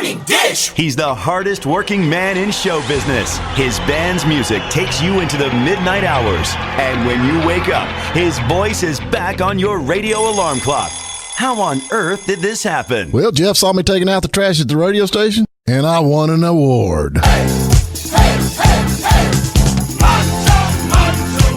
Morning Dish. He's the hardest working man in show business. His band's music takes you into the midnight hours. And when you wake up, his voice is back on your radio alarm clock. How on earth did this happen? Well, Jeff saw me taking out the trash at the radio station, and I won an award.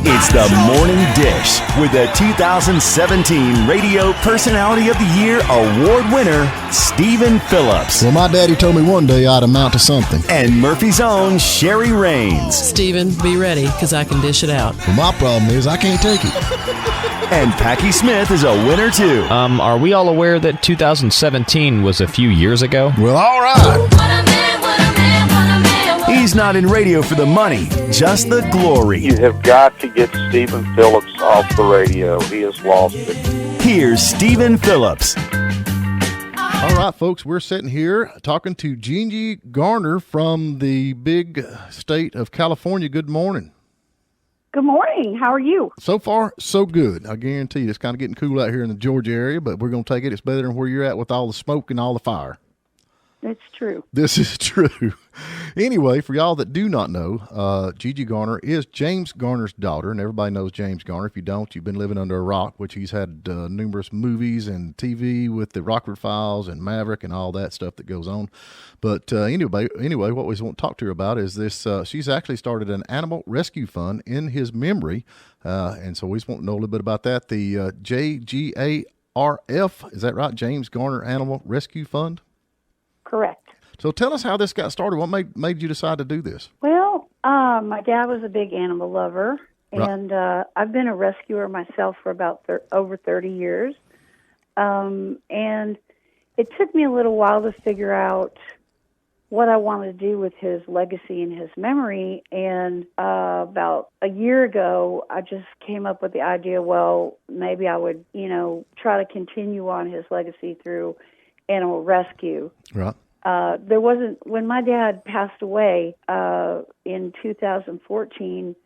It's the Morning Dish with the 2017 Radio Personality of the Year Award winner, Stephen Phillips. Well, my daddy told me one day I'd amount to something. And Murphy's own Sherry Raines. Stephen, be ready, because I can dish it out. Well, my problem is I can't take it. And Packy Smith is a winner, too. Are we all aware that 2017 was a few years ago? Well, all right. He's not in radio for the money, just the glory. You have got to get Stephen Phillips off the radio. He has lost it. Here's Stephen Phillips. All right, folks, we're sitting here talking to Gigi Garner from the big state of California. Good morning. Good morning. How are you? So far, so good. I guarantee you it's kind of getting cool out here in the Georgia area, but we're going to take it. It's better than where you're at with all the smoke and all the fire. It's true. This is true. Anyway, for y'all that do not know, Gigi Garner is James Garner's daughter, and everybody knows James Garner. If you don't, you've been living under a rock, which he's had numerous movies and TV with the Rockford Files and Maverick and all that stuff that goes on. But anyway, what we want to talk to her about is this. She's actually started an animal rescue fund in his memory, and so we just want to know a little bit about that. The JGARF, is that right? James Garner Animal Rescue Fund? Correct. So tell us how this got started. What made you decide to do this? Well, my dad was a big animal lover, Right. and I've been a rescuer myself for about over 30 years. And it took me a little while to figure out what I wanted to do with his legacy and his memory. And about a year ago, I just came up with the idea, well, maybe I would, try to continue on his legacy through animal rescue. Right. There wasn't, when my dad passed away in 2014,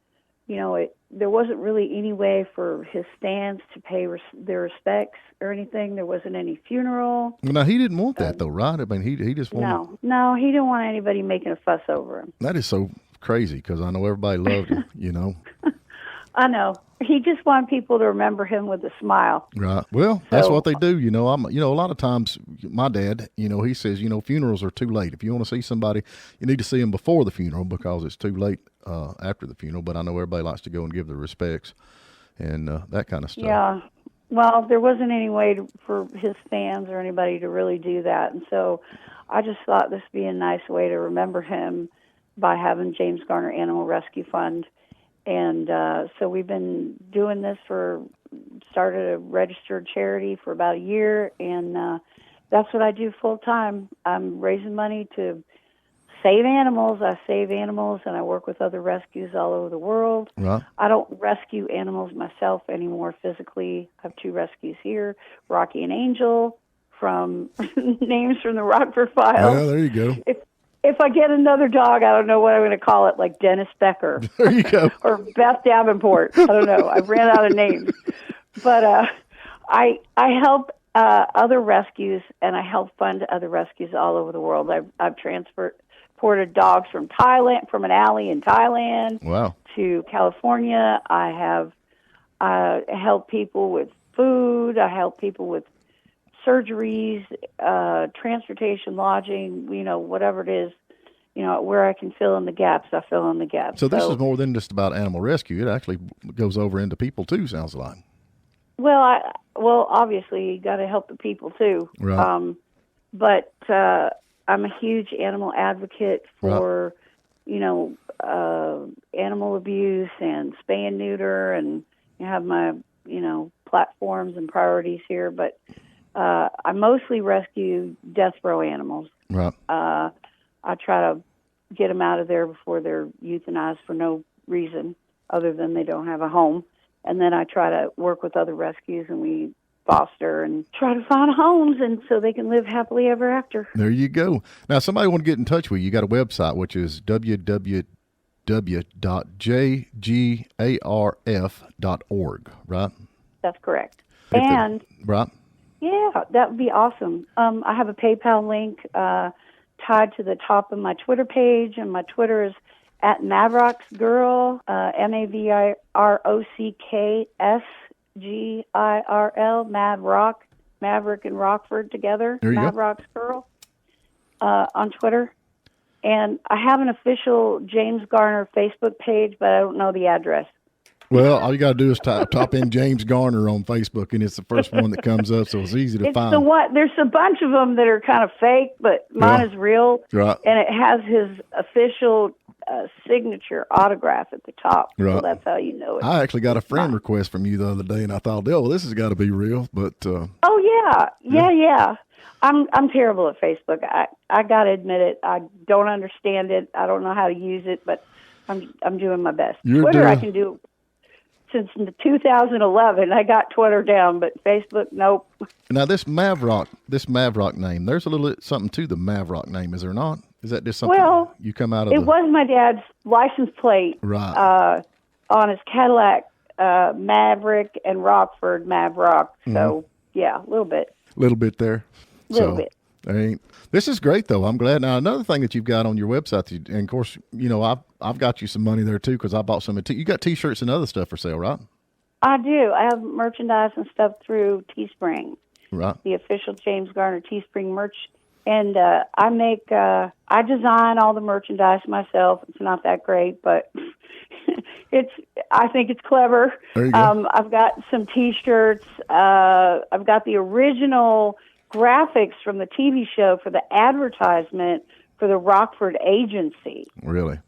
there wasn't really any way for his stands to pay their respects or anything. There wasn't any funeral. Well, now, he didn't want that, though, right? I mean, he just wanted... No, he didn't want anybody making a fuss over him. That is so crazy, because I know everybody loved him, I know. He just wanted people to remember him with a smile. Right. Well, that's what they do. A lot of times my dad, he says, funerals are too late. If you want to see somebody, you need to see them before the funeral because it's too late after the funeral. But I know everybody likes to go and give their respects and that kind of stuff. Yeah. Well, there wasn't any way for his fans or anybody to really do that. And so I just thought this would be a nice way to remember him by having James Garner Animal Rescue Fund. And so we've been doing this started a registered charity for about a year, and that's what I do full time. I'm raising money to save animals. I save animals, and I work with other rescues all over the world. Right. I don't rescue animals myself anymore physically. I have 2 rescues here, Rocky and Angel, from names from the Rockford Files. Yeah, there you go. If I get another dog, I don't know what I'm going to call it, like Dennis Becker. There you go. Or Beth Davenport. I don't know. I've ran out of names. But I help other rescues, and I help fund other rescues all over the world. I've transported dogs from Thailand, from an alley in Thailand, Wow. to California. I have helped people with food. I help people with surgeries, transportation, lodging, whatever it is, where I can fill in the gaps, I fill in the gaps. So this is more than just about animal rescue. It actually goes over into people too, sounds like. Well, obviously you got to help the people too. Right. But I'm a huge animal advocate for, animal abuse and spay and neuter, and have my, platforms and priorities here. But I mostly rescue death row animals. Right. I try to get them out of there before they're euthanized for no reason other than they don't have a home. And then I try to work with other rescues, and we foster and try to find homes, and so they can live happily ever after. There you go. Now, somebody want to get in touch with you. You got a website, which is www.jgarf.org, right? That's correct. Right. Yeah, that would be awesome. I have a PayPal link. tied to the top of my Twitter page, and my Twitter is at Mavrocksgirl, MavrocksGirl, Maverick and Rockford together, Mavrocksgirl, on Twitter. And I have an official James Garner Facebook page, but I don't know the address. Well, all you got to do is type in James Garner on Facebook, and it's the first one that comes up, so it's easy to find. There's a bunch of them that are kind of fake, but mine is real, right? And it has his official signature autograph at the top, so that's how you know it. I actually got a friend request from you the other day, and I thought, oh, well, this has got to be real, but yeah. I'm terrible at Facebook. I got to admit it. I don't understand it. I don't know how to use it, but I'm doing my best. Twitter, I can do. Since 2011, I got Twitter down, but Facebook, nope. Now this Maverick name, there's a little something to the Maverick name, is there not? Is that just something you come out of? It was my dad's license plate, right? On his Cadillac, Maverick and Rockford Maverick. So yeah, a little bit. A little bit there. A little bit. This is great, though. I'm glad. Now, another thing that you've got on your website, and of course, you know, I've got you some money there, too, because I bought some. You got T-shirts and other stuff for sale, right? I do. I have merchandise and stuff through Teespring, right? The official James Garner Teespring merch. And I design all the merchandise myself. It's not that great, but I think it's clever. There you go. I've got some T-shirts. I've got the original graphics from the TV show for the advertisement for the Rockford agency. Really?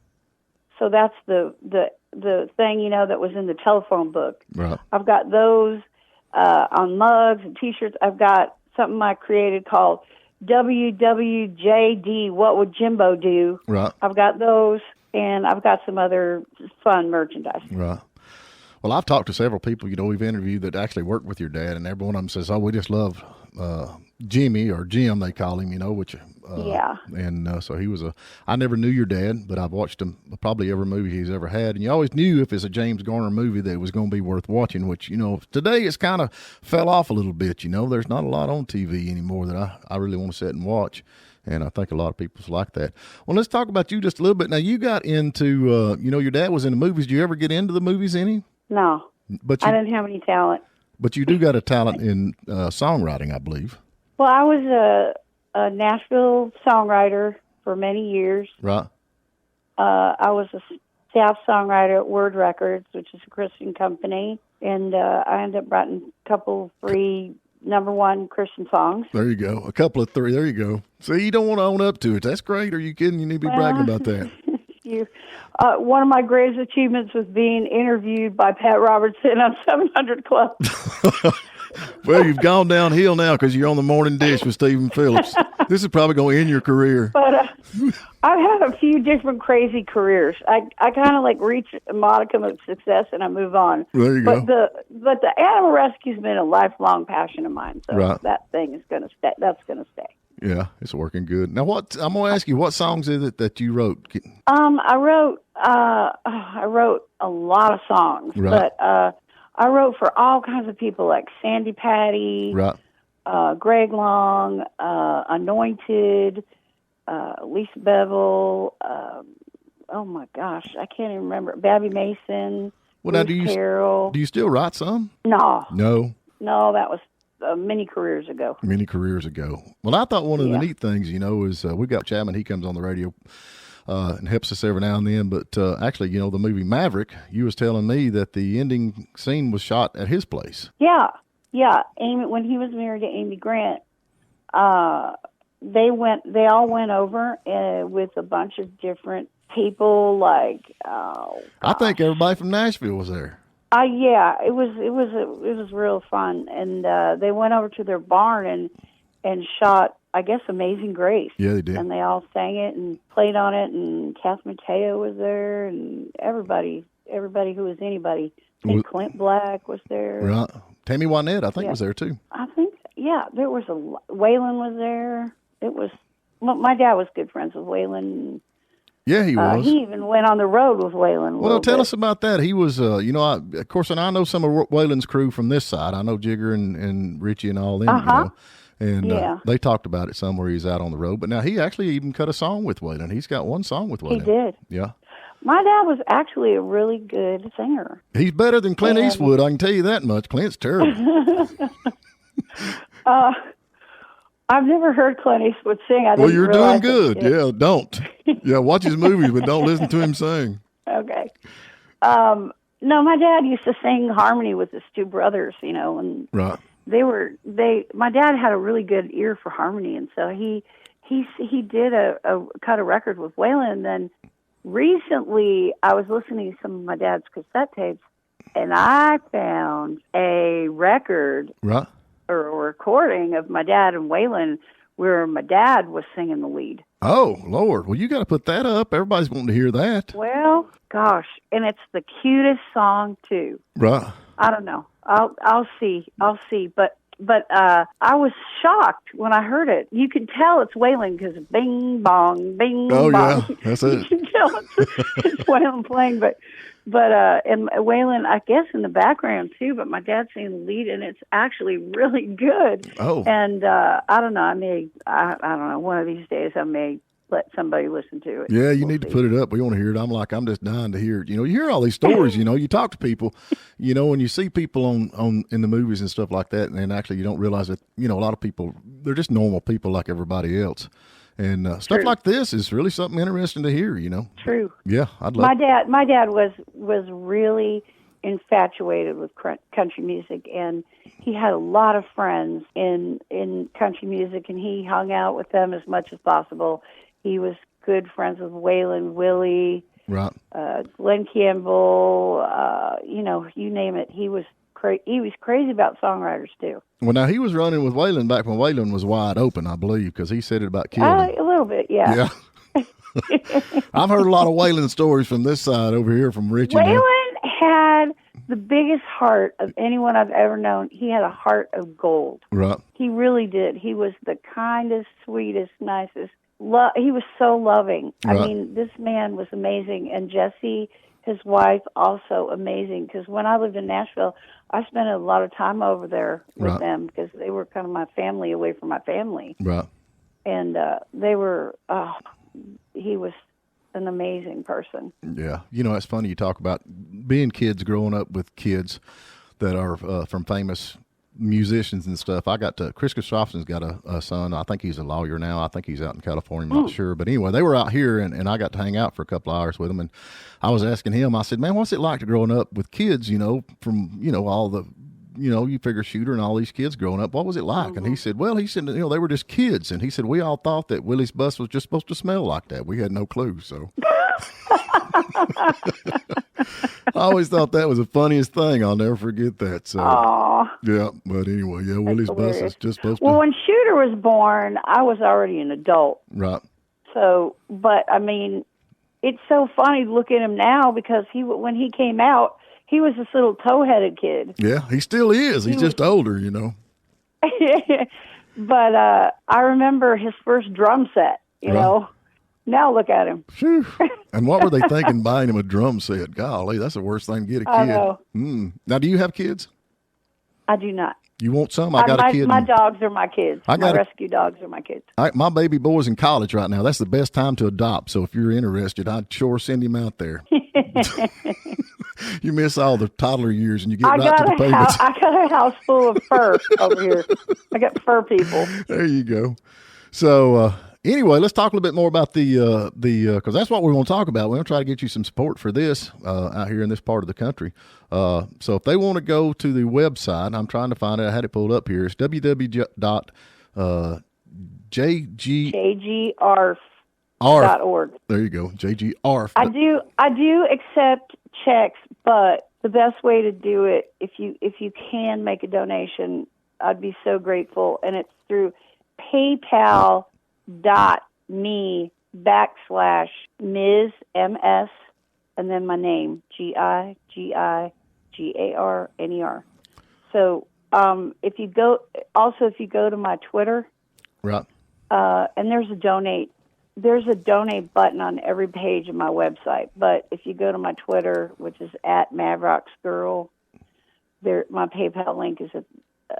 So that's the thing, you know, that was in the telephone book. Right. I've got those on mugs and T-shirts. I've got something I created called WWJD, What Would Jimbo Do? Right. I've got those, and I've got some other fun merchandise. Right. Well, I've talked to several people, you know, we've interviewed that actually work with your dad, and every one of them says, oh, we just love Jimmy, or Jim, they call him, you know, which, and so he was I never knew your dad, but I've watched him probably every movie he's ever had. And you always knew if it's a James Garner movie that it was going to be worth watching, which, you know, today it's kind of fell off a little bit. You know, there's not a lot on TV anymore that I really want to sit and watch. And I think a lot of people's like that. Well, let's talk about you just a little bit. Now, you got into, you know, your dad was in the movies. Did you ever get into the movies any? No, but I didn't have any talent. But you do got a talent in songwriting, I believe. Well, I was a Nashville songwriter for many years. Right. I was a staff songwriter at Word Records, which is a Christian company, and I ended up writing a couple free #1 Christian songs. There you go. A couple of three. There you go. See, you don't want to own up to it. That's great. Are you kidding? You need to be bragging about that. One of my greatest achievements was being interviewed by Pat Robertson on 700 Club. Well, you've gone downhill now because you're on the morning dish with Stephen Phillips. This is probably going to end your career. But I've had a few different crazy careers. I kind of like reach a modicum of success and I move on. There you go. But the animal rescue's been a lifelong passion of mine. So that thing is going to stay. That's going to stay. Yeah, it's working good. Now, I'm going to ask you, what songs is it that you wrote? I wrote a lot of songs, but I wrote for all kinds of people like Sandy Patty, Greg Long, Anointed, Lisa Bevel. Oh my gosh, I can't even remember. Babby Mason. Well, now, Carroll. Do you still write some? No, that was many careers ago. Well, I thought one of the neat things, you know, is we got Chapman. He comes on the radio and helps us every now and then. But actually, you know, the movie Maverick, you was telling me that the ending scene was shot at his place. Yeah. Amy, when he was married to Amy Grant, they all went over with a bunch of different people. Like, I think everybody from Nashville was there. Yeah, it was real fun, and they went over to their barn and shot, I guess, Amazing Grace. Yeah, they did, and they all sang it and played on it, and Kath Mateo was there, and everybody who was anybody. And Clint Black was there. Right, Tammy Wynette, I think, was there too. I think, there was Waylon was there. It was my dad was good friends with Waylon. Yeah, he was. He even went on the road with Waylon. Well, tell us about that. He was, you know, of course, and I know some of Waylon's crew from this side. I know Jigger and Richie and all them. You know? And they talked about it somewhere he's out on the road. But now he actually even cut a song with Waylon. He's got one song with Waylon. He did. Yeah. My dad was actually a really good singer. He's better than Clint Eastwood, I can tell you that much. Clint's terrible. I've never heard Clint Eastwood sing. Well, you're doing good. Yeah, don't. Yeah, watch his movies, but don't listen to him sing. Okay. No, my dad used to sing harmony with his two brothers, and right. My dad had a really good ear for harmony, and so he did cut a record with Waylon. And then recently I was listening to some of my dad's cassette tapes, and I found a record right. or a recording of my dad and Waylon where my dad was singing the lead. Oh, Lord. Well, you got to put that up. Everybody's wanting to hear that. Well, gosh, and it's the cutest song too. Right. I don't know. I'll see. But I was shocked when I heard it. You could tell it's Waylon because bing bong, bing bong. Oh yeah, that's it. You can tell it's Waylon playing, but and Waylon, I guess, in the background too. But my dad's singing the lead, and it's actually really good. Oh. And I don't know. I don't know. One of these days, I may let somebody listen to it. Yeah, you need to put it up. We want to hear it. I'm just dying to hear it. You hear all these stories, you talk to people, when you see people on in the movies and stuff like that, and then actually you don't realize that, a lot of people, they're just normal people like everybody else. And stuff like this is really something interesting to hear, True. Yeah, I'd love My dad was really infatuated with country music, and he had a lot of friends in country music, and he hung out with them as much as possible. He was good friends with Waylon, Willie, right. Glenn Campbell, you name it. He was crazy about songwriters too. Well, now he was running with Waylon back when Waylon was wide open, I believe, because he said it about killing him. A little bit, yeah. Yeah. I've heard a lot of Waylon stories from this side over here from Richie. Waylon had the biggest heart of anyone I've ever known. He had a heart of gold. Right. He really did. He was the kindest, sweetest, nicest. He was so loving. Right. I mean, this man was amazing. And Jessie, his wife, also amazing. Because when I lived in Nashville, I spent a lot of time over there with them because they were kind of my family away from my family. Right. And he was an amazing person. Yeah. It's funny you talk about being kids, growing up with kids that are from famous musicians and stuff. Chris Christopherson's got a son. I think he's a lawyer now. I think he's out in California. I'm not sure. But anyway, they were out here and I got to hang out for a couple of hours with them. And I was asking him, I said, man, what's it like to growing up with kids, from, all the, you figure Shooter and all these kids growing up. What was it like? And he said, they were just kids. And he said, we all thought that Willie's bus was just supposed to smell like that. We had no clue. So I always thought that was the funniest thing. I'll never forget that. So, yeah. But anyway, Willie's bus is just supposed to. Well, when Shooter was born, I was already an adult. Right. So, but I mean, it's so funny to look at him now because when he came out, he was this little toe-headed kid. Yeah, he still is. He's just older, But I remember his first drum set, you know. Now look at him. Whew. And what were they thinking buying him a drum set? Golly, that's the worst thing to get a kid. I know. Now, do you have kids? I do not. You want some? I got a kid. My dogs are my kids. My rescue dogs are my kids. My baby boy's in college right now. That's the best time to adopt. So if you're interested, I'd sure send him out there. You miss all the toddler years and you get right to the payments. I got a house full of fur over here. I got fur people. There you go. So anyway, let's talk a little bit more about the because that's what we want to talk about. We're going to try to get you some support for this out here in this part of the country. So if they want to go to the website, I'm trying to find it. I had it pulled up here. It's www.jgarf.org. There you go, JGARF. I do accept checks, but the best way to do it, if you can make a donation, I'd be so grateful. And it's through PayPal.me/Ms. MS, and then my name, GIGIGARNER. So if you go to my Twitter, right, and there's a donate button on every page of my website. But if you go to my Twitter, which is @MavrocksGirl, my PayPal link is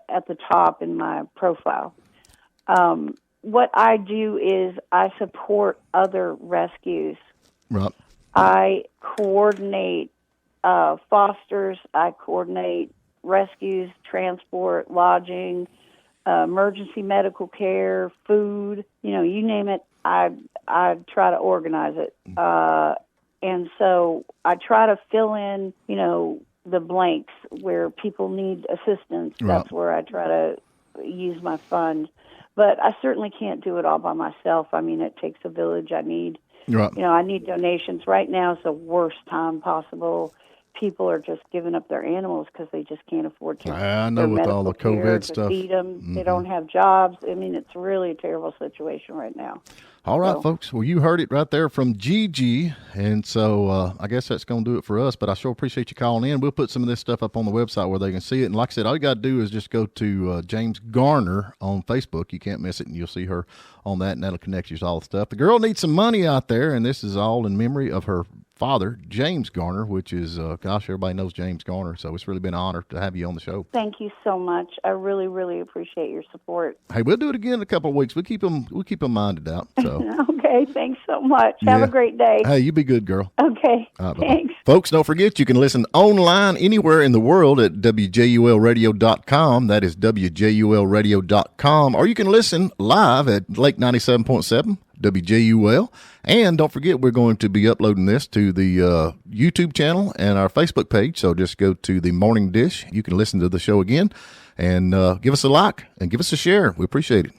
at the top in my profile. What I do is I support other rescues. Right. I coordinate fosters. I coordinate rescues, transport, lodging, emergency medical care, food. You name it. I try to organize it. And so I try to fill in, the blanks where people need assistance. Right. That's where I try to use my fund. But I certainly can't do it all by myself. I mean, it takes a village. I need, Right. I need donations. Right now is the worst time possible. People are just giving up their animals because they just can't afford to. I know their with all medical the COVID care, to stuff. feed them. They don't have jobs. I mean, it's really a terrible situation right now. All right, So- folks. Well, you heard it right there from Gigi. And so I guess that's going to do it for us. But I sure appreciate you calling in. We'll put some of this stuff up on the website where they can see it. And like I said, all you got to do is just go to James Garner on Facebook. You can't miss it. And you'll see her on that. And that'll connect you to all the stuff. The girl needs some money out there. And this is all in memory of her father, James Garner, which is, everybody knows James Garner. So it's really been an honor to have you on the show. Thank you so much. I really, really appreciate your support. Hey, we'll do it again in a couple of weeks. We'll keep them minded out. So. Okay, thanks so much. Have Yeah. a great day. Hey, you be good, girl. Okay, All right, bye-bye. thanks. Folks, don't forget you can listen online anywhere in the world at WJULradio.com. That is WJULradio.com. Or you can listen live at Lake 97.7 WJUL. And don't forget, we're going to be uploading this to the YouTube channel and our Facebook page. So just go to the Morning Dish. You can listen to the show again and give us a like and give us a share. We appreciate it.